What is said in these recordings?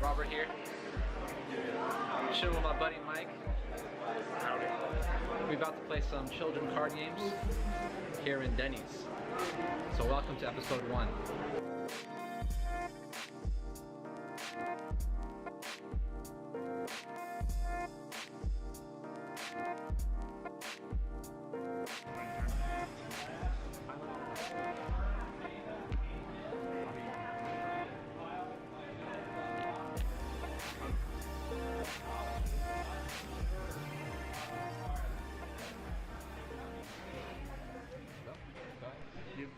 Robert here. Chilling with my buddy Mike. We're about to play some children card games here in Denny's. So welcome to episode 1.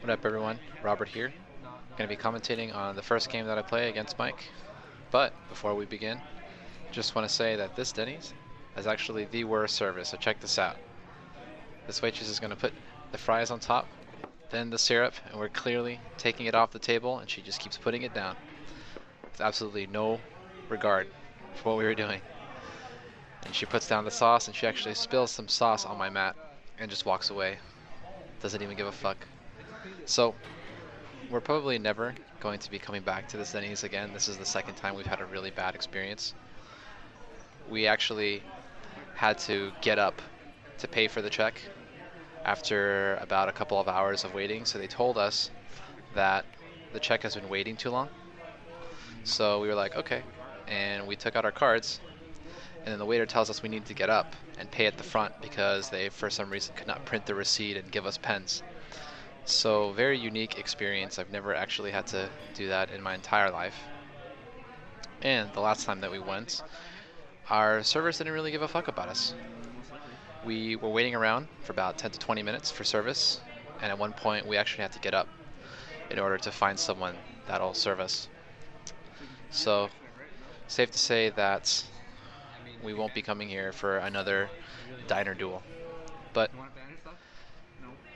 What up everyone, Robert here. Going to be commentating on the first game that I play against Mike. But before we begin, just want to say that this Denny's is actually the worst service, so check this out. This waitress is going to put the fries on top, then the syrup, and we're clearly taking it off the table and she just keeps putting it down with absolutely no regard for what we were doing. And she puts down the sauce and she actually spills some sauce on my mat and just walks away. Doesn't even give a fuck. So, we're probably never going to be coming back to this Denny's again. This is the second time we've had a really bad experience. We actually had to get up to pay for the check after about a couple of hours of waiting. So they told us that the check has been waiting too long. So we were like, okay. And we took out our cards. And then the waiter tells us we need to get up and pay at the front because they, for some reason, could not print the receipt and give us pens. So very unique experience. I've never actually had to do that in my entire life. And the last time that we went, our servers didn't really give a fuck about us. We were waiting around for about 10 to 20 minutes for service, and at one point we actually had to get up in order to find someone that'll serve us. So safe to say that we won't be coming here for another diner duel. But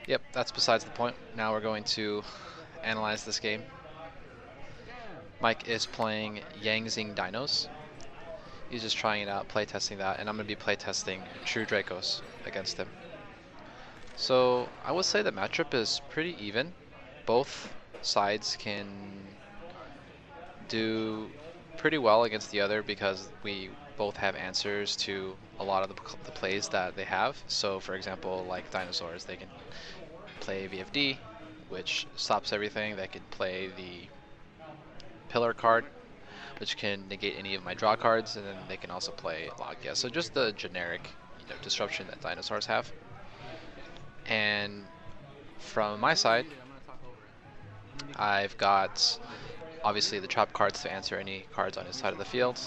yep, that's besides the point. Now we're going to analyze this game. Mike is playing Yangzing Dinos. He's just trying it out, playtesting that, and I'm going to be playtesting True Dracos against him. So I would say the matchup is pretty even. Both sides can do pretty well against the other because we both have answers to a lot of the plays that they have. So for example, like dinosaurs, they can play VFD, which stops everything. They can play the pillar card, which can negate any of my draw cards, and then they can also play Logia. So just the generic, disruption that dinosaurs have. And from my side, I've got obviously the trap cards to answer any cards on his side of the field.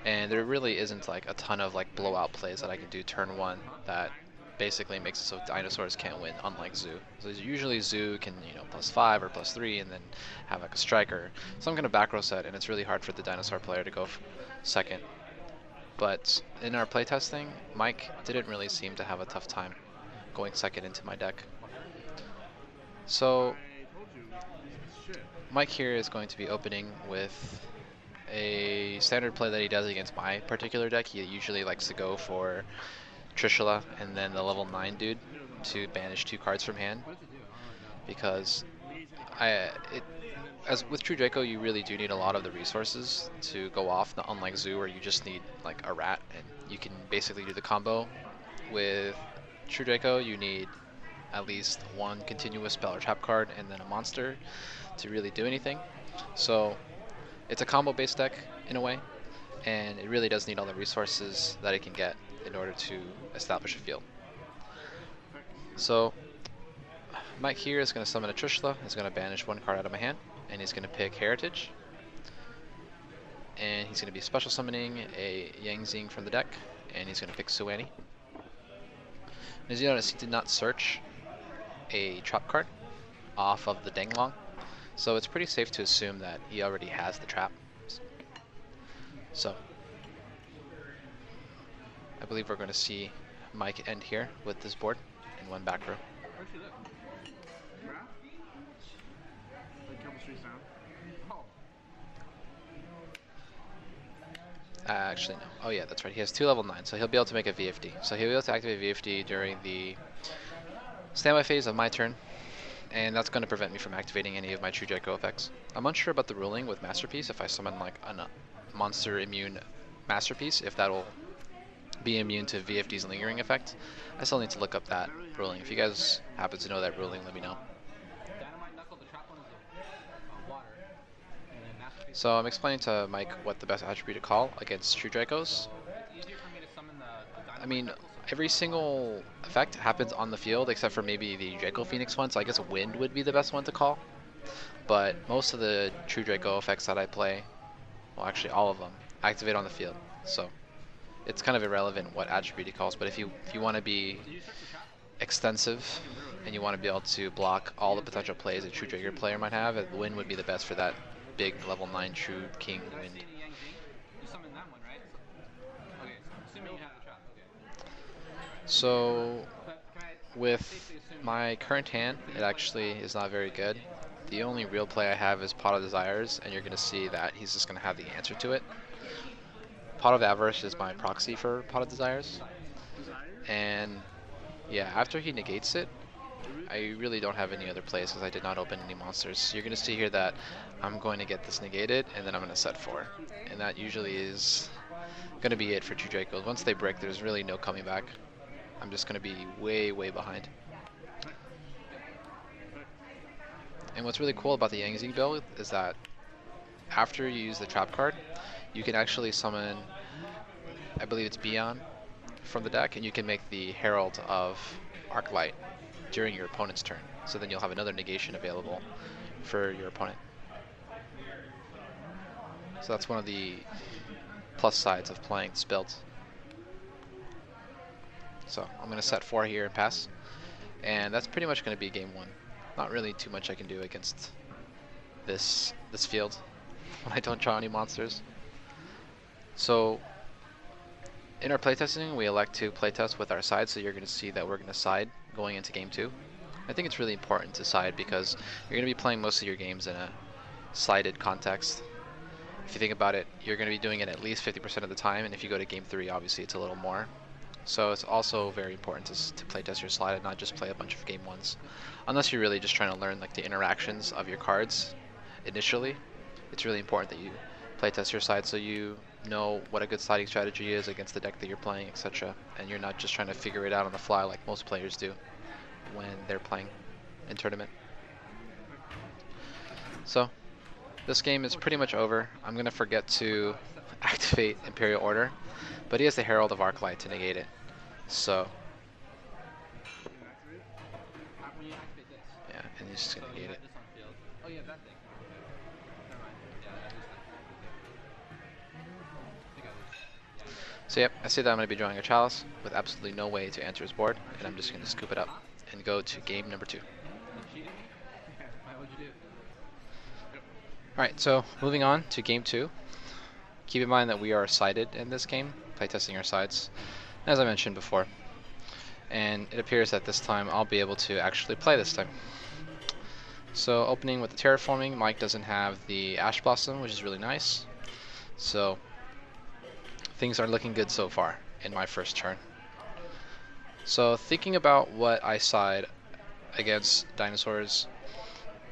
And there really isn't like a ton of like blowout plays that I can do turn 1 that basically makes it so dinosaurs can't win, unlike Zoo. So usually Zoo can, +5 or +3 and then have like a striker. So I'm going to back row set, and it's really hard for the dinosaur player to go second. But in our playtesting, Mike didn't really seem to have a tough time going second into my deck. So Mike here is going to be opening with a standard play that he does against my particular deck. He usually likes to go for Trishula and then the level 9 dude to banish 2 cards from hand, because as with True Draco, you really do need a lot of the resources to go off, not unlike Zoo where you just need like a rat and you can basically do the combo. With True Draco, you need at least 1 continuous spell or trap card and then a monster to really do anything. So it's a combo based deck in a way, and it really does need all the resources that it can get in order to establish a field. So Mike here is going to summon a Trishula, he's going to banish 1 card out of my hand, and he's going to pick Heritage. And he's going to be special summoning a Yangzing from the deck, and he's going to pick Suani. As you notice, he did not search a trap card off of the Denglong, so it's pretty safe to assume that he already has the trap. So I believe we're going to see Mike end here with this board in 1 back row. Actually, no. Oh yeah, that's right. He has 2 level 9, so he'll be able to make a VFD. So he'll be able to activate VFD during the standby phase of my turn, and that's going to prevent me from activating any of my True Draco effects. I'm unsure about the ruling with Masterpiece if I summon like monster immune masterpiece, if that'll be immune to VFD's lingering effect. I still need to look up that ruling. If you guys happen to know that ruling, let me know. So I'm explaining to Mike what the best attribute to call against true Dracos. I mean, every single effect happens on the field except for maybe the Draco Phoenix one, so I guess Wind would be the best one to call. But most of the true Draco effects that I play, well actually all of them, activate on the field. So it's kind of irrelevant what attribute he calls, but if you want to be extensive and you want to be able to block all the potential plays a true Draco player might have, Wind would be the best for that big level 9 true King Wind. So with my current hand, it actually is not very good. The only real play I have is Pot of Desires, and you're going to see that he's just going to have the answer to it. Pot of Avarice is my proxy for Pot of Desires. And yeah, after he negates it, I really don't have any other plays because I did not open any monsters. So you're going to see here that I'm going to get this negated, and then I'm going to set 4. And that usually is going to be it for true Dracos. Once they break, there's really no coming back. I'm just going to be way, way behind. And what's really cool about the Yangtze build is that after you use the trap card, you can actually summon, I believe it's Beyond, from the deck, and you can make the Herald of Arclight during your opponent's turn. So then you'll have another negation available for your opponent. So that's one of the plus sides of playing this build. So I'm going to set 4 here and pass. And that's pretty much going to be game 1. Not really too much I can do against this field when I don't draw any monsters. So in our playtesting, we elect to playtest with our side, so you're going to see that we're going to side going into game 2. I think it's really important to side because you're going to be playing most of your games in a sided context. If you think about it, you're going to be doing it at least 50% of the time, and if you go to game 3, obviously it's a little more. So it's also very important to playtest your slide and not just play a bunch of game 1s. Unless you're really just trying to learn like the interactions of your cards initially, it's really important that you playtest your side so you know what a good sliding strategy is against the deck that you're playing, etc. And you're not just trying to figure it out on the fly like most players do when they're playing in tournament. So this game is pretty much over. I'm going to forget to activate Imperial Order, but he has the Herald of Arclight to negate it. So yeah, and he's just going to negate it. So yep, I see that I'm going to be drawing a Chalice with absolutely no way to enter his board, and I'm just going to scoop it up and go to game number 2. Alright, so moving on to game 2. Keep in mind that we are sided in this game, playtesting our sides, as I mentioned before. And it appears that this time I'll be able to actually play this time. So opening with the Terraforming, Mike doesn't have the Ash Blossom, which is really nice. So things are looking good so far in my first turn. So thinking about what I side against dinosaurs,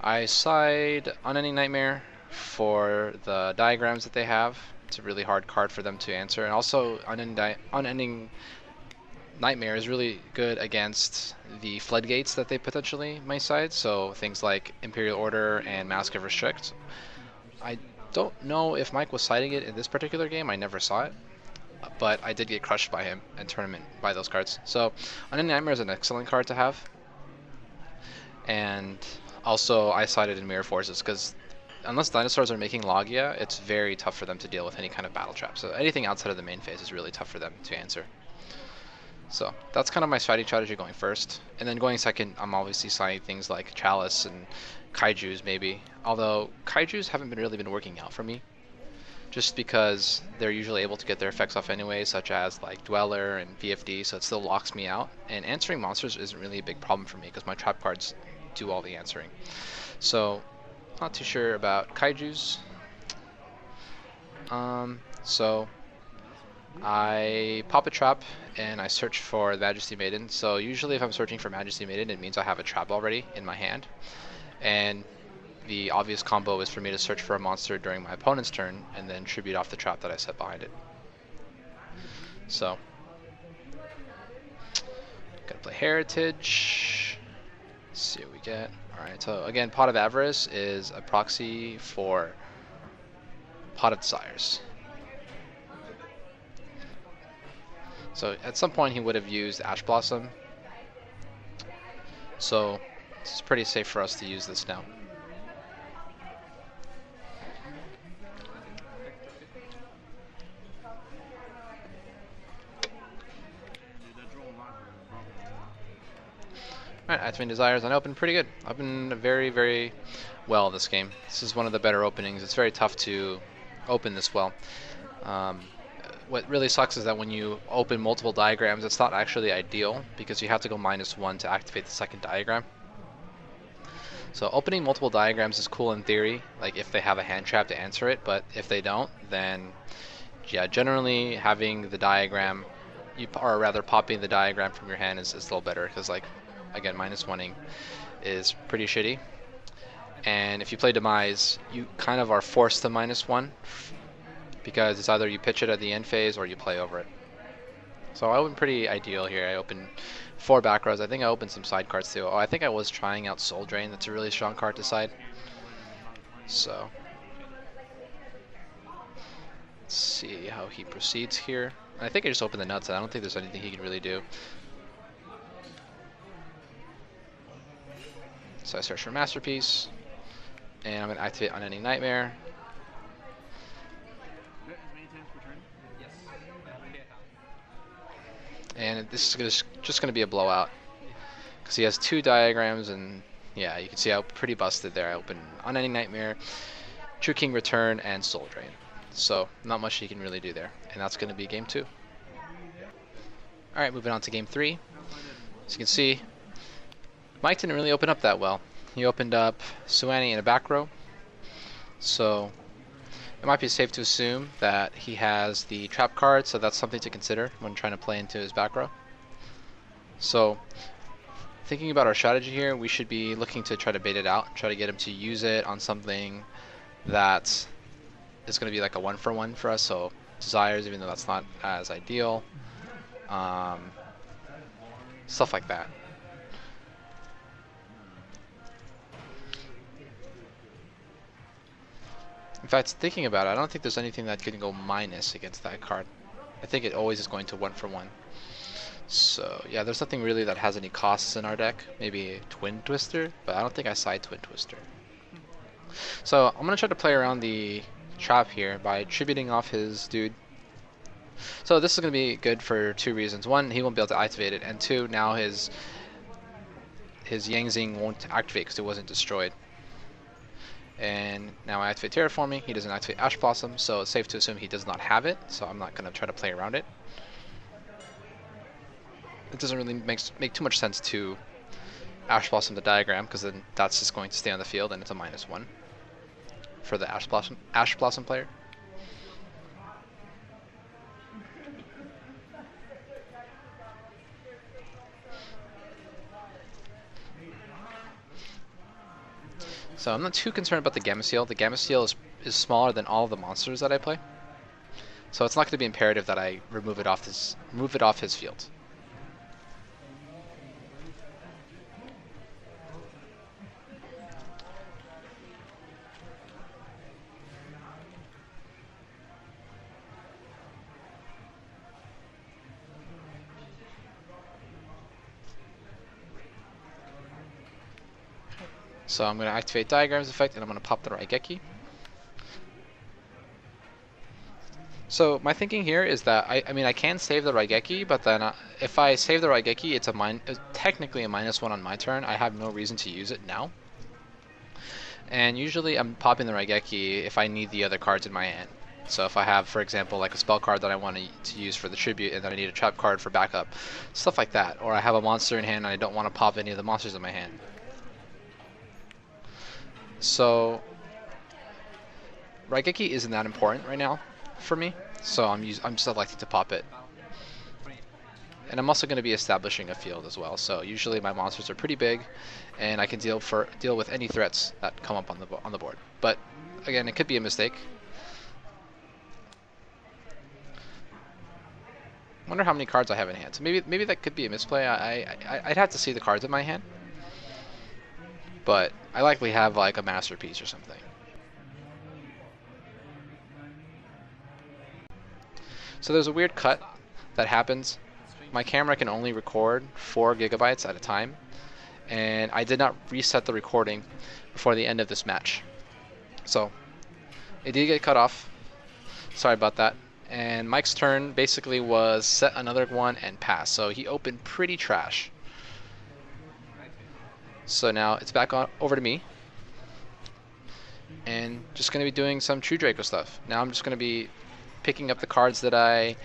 I side Unending Nightmare for the diagrams that they have. It's a really hard card for them to answer, and also Unending Nightmare is really good against the floodgates that they potentially might side, so things like Imperial Order and Mask of Restrict. I don't know if Mike was siding it in this particular game, I never saw it, but I did get crushed by him in tournament by those cards. So Unending Nightmare is an excellent card to have, and also I sided in Mirror Forces because unless dinosaurs are making Logia, it's very tough for them to deal with any kind of battle trap. So anything outside of the main phase is really tough for them to answer. So that's kind of my siding strategy going first. And then going second, I'm obviously siding things like Chalice and Kaijus maybe. Although Kaijus haven't really been working out for me, just because they're usually able to get their effects off anyway, such as like Dweller and VFD, so it still locks me out. And answering monsters isn't really a big problem for me because my trap cards do all the answering. So not too sure about Kaijus. So I pop a trap and I search for Majesty Maiden. So usually if I'm searching for Majesty Maiden, it means I have a trap already in my hand. And the obvious combo is for me to search for a monster during my opponent's turn and then tribute off the trap that I set behind it. So, gotta play Heritage. Let's see what we get. Alright, so again, Pot of Avarice is a proxy for Pot of Desires. So at some point he would have used Ash Blossom. So it's pretty safe for us to use this now. Alright, Activating Desires and open pretty good. Opened very, very well this game. This is one of the better openings. It's very tough to open this well. What really sucks is that when you open multiple diagrams, it's not actually ideal because you have to go -1 to activate the second diagram. So opening multiple diagrams is cool in theory, like if they have a hand trap to answer it, but if they don't, then yeah, generally having the diagram, or rather popping the diagram from your hand is a little better because, like, again, -1ing is pretty shitty. And if you play Demise, you kind of are forced to -1 because it's either you pitch it at the end phase or you play over it. So I opened pretty ideal here. I opened 4 back rows. I think I opened some side cards too. Oh, I think I was trying out Soul Drain. That's a really strong card to side. So let's see how he proceeds here. I think I just opened the nuts. I don't think there's anything he can really do. So I search for Masterpiece, and I'm going to activate Unending Nightmare. And this is just going to be a blowout because he has 2 diagrams, and yeah, you can see how pretty busted there. I open Unending Nightmare, True King Return, and Soul Drain. So not much he can really do there, and that's going to be game 2. Alright, moving on to game 3. As you can see, Mike didn't really open up that well. He opened up Suani in a back row, so it might be safe to assume that he has the trap card, so that's something to consider when trying to play into his back row. So thinking about our strategy here, we should be looking to try to bait it out, try to get him to use it on something that is going to be like a 1-for-1 for us, so Desires, even though that's not as ideal. Stuff like that. In fact, thinking about it, I don't think there's anything that can go minus against that card. I think it always is going to 1-for-1. So yeah, there's nothing really that has any costs in our deck. Maybe Twin Twister, but I don't think I side Twin Twister. So I'm going to try to play around the trap here by tributing off his dude. So this is going to be good for 2 reasons. 1, he won't be able to activate it, and 2, now his Yangzing won't activate because it wasn't destroyed. And now I activate Terraforming, he doesn't activate Ash Blossom, so it's safe to assume he does not have it, so I'm not going to try to play around it. It doesn't really make too much sense to Ash Blossom the diagram, because then that's just going to stay on the field and it's a -1 for the Ash Blossom player. So I'm not too concerned about the Gamma Seal. The Gamma Seal is smaller than all of the monsters that I play, so it's not going to be imperative that I remove it off his field. So I'm going to activate Diagrams effect, and I'm going to pop the Raigeki. So my thinking here is that I mean I can save the Raigeki, but then if I save the Raigeki, it's technically a -1 on my turn. I have no reason to use it now. And usually I'm popping the Raigeki if I need the other cards in my hand. So if I have, for example, like a spell card that I want to use for the tribute, and then I need a trap card for backup, stuff like that. Or I have a monster in hand and I don't want to pop any of the monsters in my hand. So Raigeki isn't that important right now for me, so I'm just electing to pop it. And I'm also going to be establishing a field as well. So usually my monsters are pretty big, and I can deal with any threats that come up on the board. But again, it could be a mistake. Wonder how many cards I have in hand. So maybe that could be a misplay. I'd have to see the cards in my hand, but I likely have like a masterpiece or something. So there's a weird cut that happens. My camera can only record 4 GB at a time, and I did not reset the recording before the end of this match. So it did get cut off. Sorry about that. And Mike's turn basically was set another one and pass. So he opened pretty trash. So now it's back on over to me. And just going to be doing some true Draco stuff. Now I'm just going to be picking up the cards that I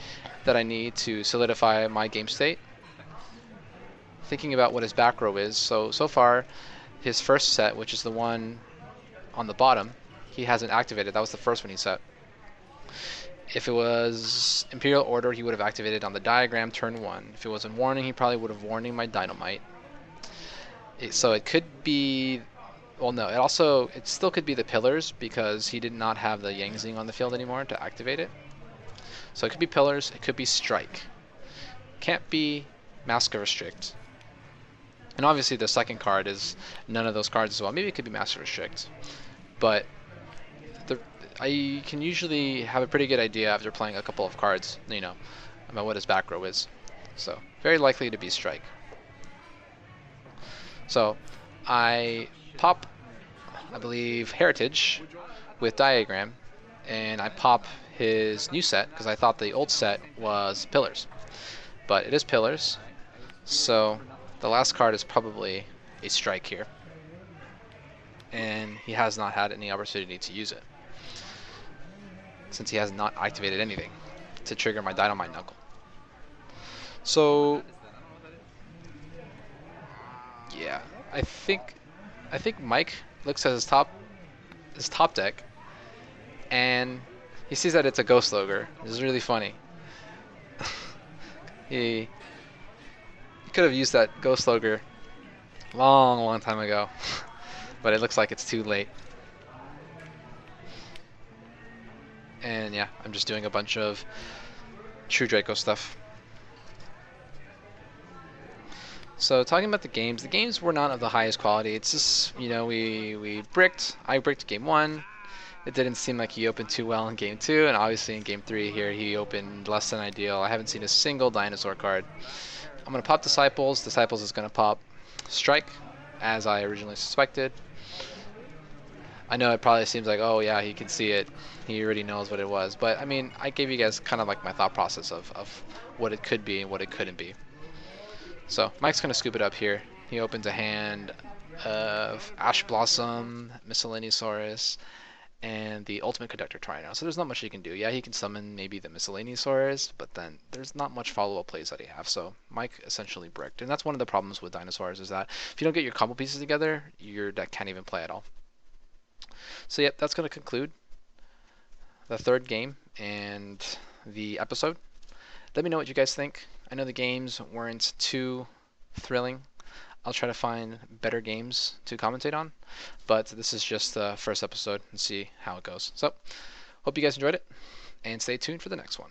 need to solidify my game state. Thinking about what his back row is. So far, his first set, which is the one on the bottom, he hasn't activated. That was the first one he set. If it was Imperial Order, he would have activated on the diagram turn 1. If it was in Warning, he probably would have warning my Dynamite. So it could be, well no, it still could be the Pillars because he did not have the Yangzing on the field anymore to activate it. So it could be Pillars, it could be Strike. Can't be Master Restrict. And obviously the second card is none of those cards as well. Maybe it could be Master Restrict. But I can usually have a pretty good idea after playing a couple of cards, you know, about what his back row is. So very likely to be Strike. So I pop, I believe, Heritage with Diagram, and I pop his new set because I thought the old set was Pillars. But it is Pillars, so the last card is probably a Strike here. And he has not had any opportunity to use it, since he has not activated anything to trigger my Dynamite Knuckle. So yeah, I think Mike looks at his top deck, and he sees that it's a Ghost Ogre. This is really funny. he could have used that Ghost Ogre long time ago, but it looks like it's too late. And yeah, I'm just doing a bunch of true Draco stuff. So talking about the games were not of the highest quality. It's just, you know, I bricked game 1. It didn't seem like he opened too well in game 2, and obviously in game 3 here he opened less than ideal. I haven't seen a single dinosaur card. I'm going to pop Disciples. Disciples is going to pop Strike, as I originally suspected. I know it probably seems like, oh yeah, he can see it. He already knows what it was. But I mean, I gave you guys kind of like my thought process of what it could be and what it couldn't be. So Mike's going to scoop it up here. He opens a hand of Ash Blossom, Miscellaneousaurus, and the Ultimate Conductor Trino. So there's not much he can do. Yeah, he can summon maybe the Miscellaneousaurus, but then there's not much follow-up plays that he has. So Mike essentially bricked. And that's one of the problems with dinosaurs, is that if you don't get your combo pieces together, your deck can't even play at all. So yep, that's going to conclude the third game and the episode. Let me know what you guys think. I know the games weren't too thrilling. I'll try to find better games to commentate on, but this is just the first episode and see how it goes. So, hope you guys enjoyed it, and stay tuned for the next one.